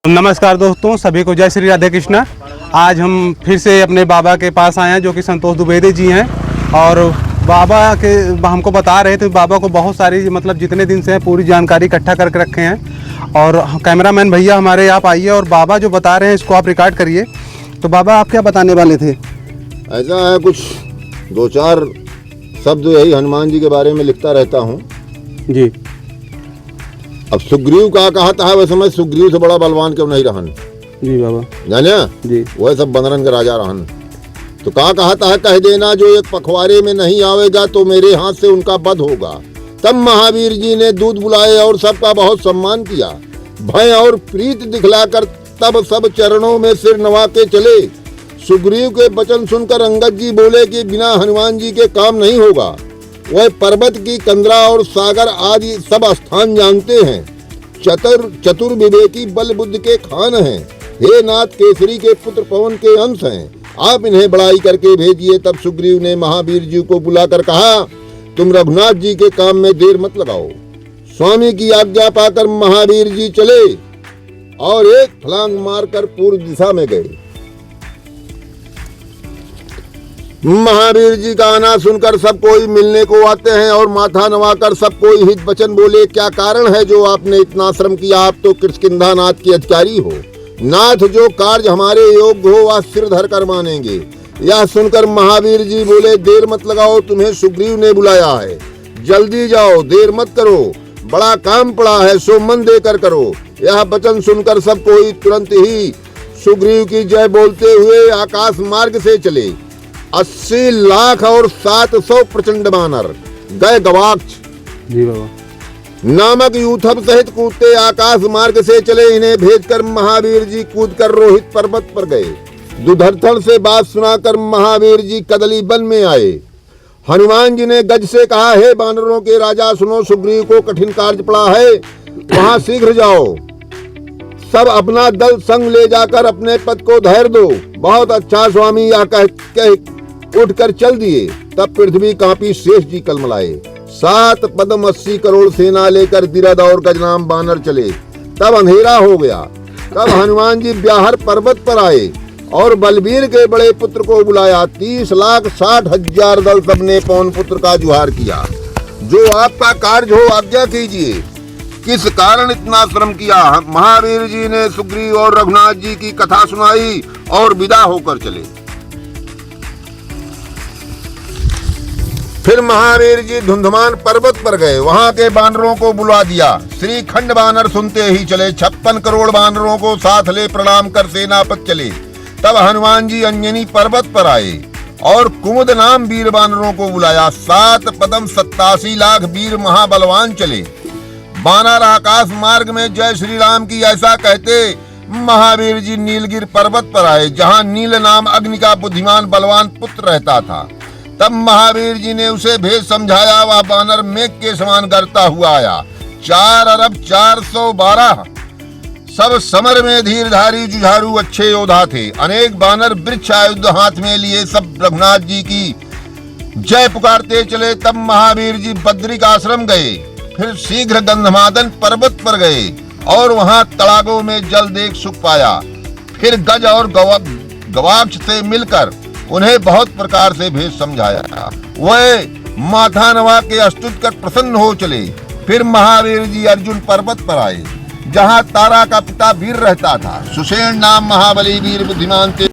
नमस्कार दोस्तों, सभी को जय श्री राधे कृष्णा। आज हम फिर से अपने बाबा के पास आए हैं जो कि संतोष द्विवेदी जी हैं। और बाबा के हमको बता रहे थे, बाबा को बहुत सारी मतलब जितने दिन से हैं पूरी जानकारी इकट्ठा करके रखे हैं। और कैमरामैन भैया हमारे आप आइए और बाबा जो बता रहे हैं इसको आप रिकॉर्ड करिए। तो बाबा आप क्या बताने वाले थे? ऐसा है, कुछ दो चार शब्द यही हनुमान जी के बारे में लिखता रहता हूँ जी। अब सुग्रीव का कहा था, वह समय सुग्रीव से बड़ा बलवान क्यों नहीं रहन जी बाबा जाने जी। वह सब बनरन का राजा रहन। तो कहा था, कह देना जो एक पखवाड़े में नहीं आवेगा तो मेरे हाथ से उनका वध होगा। तब महावीर जी ने दूत बुलाए और सबका बहुत सम्मान किया। भय और प्रीत दिखलाकर तब सब चरणों में सिर नवा के चले। सुग्रीव के वचन सुनकर अंगद जी बोले कि बिना हनुमान जी के काम नहीं होगा। वह पर्वत की कंदरा और सागर आदि सब स्थान जानते हैं। चतुर विवेकी बल बुद्ध के खान हैं। हे नाथ, केसरी के पुत्र पवन के अंश हैं। आप इन्हें बड़ाई करके भेजिए। तब सुग्रीव ने महावीर जी को बुलाकर कहा, तुम रघुनाथ जी के काम में देर मत लगाओ। स्वामी की आज्ञा पाकर महावीर जी चले और एक छलांग मारकर पूर्व दिशा में गए। महावीर जी का आना सुनकर सब कोई मिलने को आते हैं और माथा नवाकर सब कोई हित वचन बोले, क्या कारण है जो आपने इतना श्रम किया? आप तो किष्किंधा नाथ के अधिकारी हो। नाथ जो कार्य हमारे योग्य हो वह सिर धर कर मानेंगे। यह सुनकर महावीर जी बोले, देर मत लगाओ, तुम्हें सुग्रीव ने बुलाया है। जल्दी जाओ, देर मत करो, बड़ा काम पड़ा है, सो मन देकर करो। यह वचन सुनकर सब कोई तुरंत ही सुग्रीव की जय बोलते हुए आकाश मार्ग से चले। 80 लाख और 700 प्रचंड बानर गए गवाक्ष जी बाबा नामक यूथप सहित कूदते आकाश मार्ग से चले। इन्हें भेजकर महावीर जी कूदकर रोहित पर्वत पर गए। दुधर्धन से बात सुनाकर महावीर जी कदली वन में आए। हनुमान जी ने गज से कहा, हे बानरों के राजा सुनो, सुग्रीव को कठिन कार्य पड़ा है, वहां शीघ्र जाओ। सब अपना दल संग ले जाकर अपने पद को धैर्य दो। बहुत अच्छा स्वामी, यह कह उठकर चल दिए। तब पृथ्वी कांपी, शेष जी कलमलाए। 7 पदम 80 करोड़ सेना लेकर दिरद और गजनाम बानर चले। तब अंधेरा हो गया। तब हनुमान जी ब्याहर पर्वत पर आए और बलबीर के बड़े पुत्र को बुलाया। 30,60,000 दल सबने पवन पुत्र का जुहार किया, जो आपका कार्य हो आज्ञा कीजिए। किस कारण इतना श्रम किया? महावीर जी ने सुग्रीव और रघुनाथ जी की कथा सुनाई और विदा होकर चले। फिर महावीर जी धुंधमान पर्वत पर गए, वहां के बानरों को बुला दिया। श्री खंड बानर सुनते ही चले। 56 करोड़ बानरों को साथ ले प्रणाम कर सेनापत चले। तब हनुमान जी अंजनी पर्वत पर आए और कुमुद नाम वीर बानरों को बुलाया। 7 पदम 87 लाख वीर महाबलवान चले। बानर आकाश मार्ग में जय श्री राम की ऐसा कहते महावीर जी नीलगिर पर्वत पर आए, जहां नील नाम अग्नि का बुद्धिमान बलवान पुत्र रहता था। तब महावीर जी ने उसे भेद समझाया। वह बानर मेघ के समान गरजता हुआ आया। 4 अरब 412 सब समर में धीरधारी जुझारू अच्छे योद्धा थे। अनेक बानर वृक्ष आयुध हाथ में लिए सब रघुनाथ जी की जय पुकारते चले। तब महावीर जी बद्रिक आश्रम गए। फिर शीघ्र गंधमादन पर्वत पर गए और वहां तड़ागों में जल देख सुख पाया। फिर गज और गवाक्ष से मिलकर उन्हें बहुत प्रकार से भेद समझाया। वह माथा नवा के अस्तुत कर प्रसन्न हो चले। फिर महावीर जी अर्जुन पर्वत पर आए, जहां तारा का पिता वीर रहता था। सुषेण नाम महाबली वीर बुद्धिमान थे।